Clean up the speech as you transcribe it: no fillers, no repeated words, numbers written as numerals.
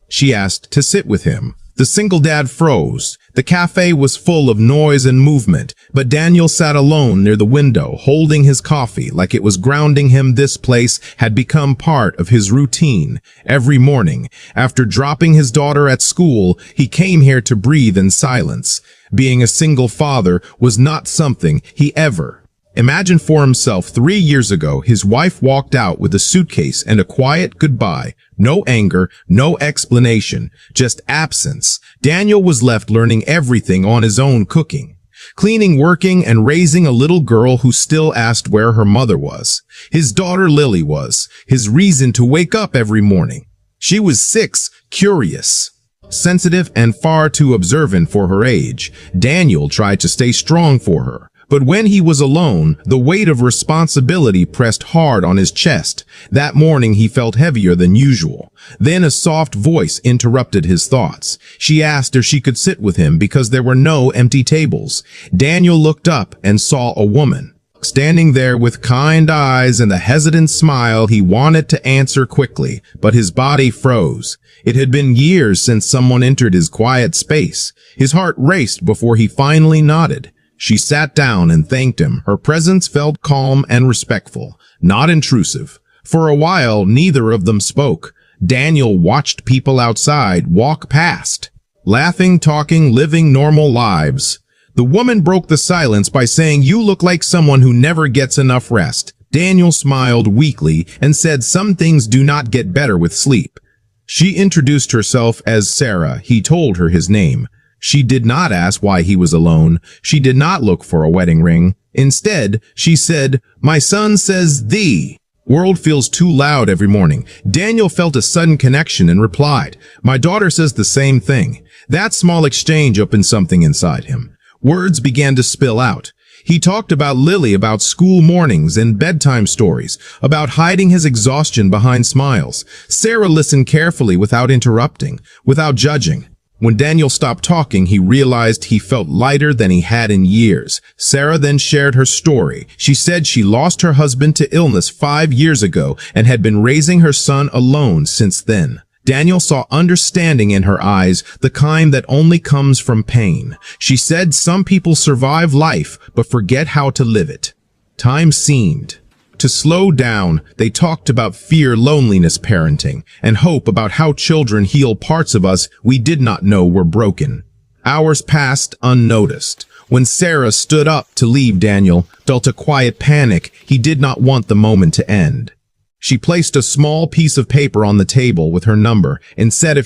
She asked to sit with him. The single dad froze. The cafe was full of noise and movement, but Daniel sat alone near the window, holding his coffee like it was grounding him. This place had become part of his routine. Every morning, after dropping his daughter at school, he came here to breathe in silence. Being a single father was not something he ever imagined for himself. 3 years ago, his wife walked out with a suitcase and a quiet goodbye. No anger, no explanation, just absence. Daniel was left learning everything on his own, cooking, cleaning, working, and raising a little girl who still asked where her mother was. His daughter Lily was his reason to wake up every morning. She was 6, curious, sensitive, and far too observant for her age. Daniel tried to stay strong for her. But when he was alone, the weight of responsibility pressed hard on his chest. That morning he felt heavier than usual. Then a soft voice interrupted his thoughts. She asked if she could sit with him because there were no empty tables. Daniel looked up and saw a woman standing there with kind eyes and a hesitant smile. He wanted to answer quickly, but his body froze. It had been years since someone entered his quiet space. His heart raced before he finally nodded. She sat down and thanked him. Her presence felt calm and respectful, not intrusive. For a while, neither of them spoke. Daniel watched people outside walk past, laughing, talking, living normal lives. The woman broke the silence by saying, "You look like someone who never gets enough rest." Daniel smiled weakly and said, "Some things do not get better with sleep." She introduced herself as Sarah. He told her his name. She did not ask why he was alone. She did not look for a wedding ring. Instead, she said, "My son says the world feels too loud every morning." Daniel felt a sudden connection and replied, "My daughter says the same thing." That small exchange opened something inside him. Words began to spill out. He talked about Lily, about school mornings and bedtime stories, about hiding his exhaustion behind smiles. Sarah listened carefully without interrupting, without judging. When Daniel stopped talking, he realized he felt lighter than he had in years. Sarah then shared her story. She said she lost her husband to illness 5 years ago and had been raising her son alone since then. Daniel saw understanding in her eyes, the kind that only comes from pain. She said some people survive life but forget how to live it. Time seemed to slow down. They talked about fear, loneliness, parenting, and hope, about how children heal parts of us we did not know were broken. Hours passed unnoticed. When Sarah stood up to leave, Daniel felt a quiet panic. He did not want the moment to end. She placed a small piece of paper on the table with her number and said if